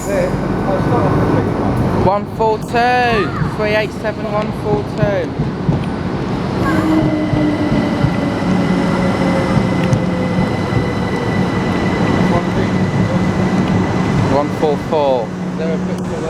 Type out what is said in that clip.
142 387 142. 144. There a picture of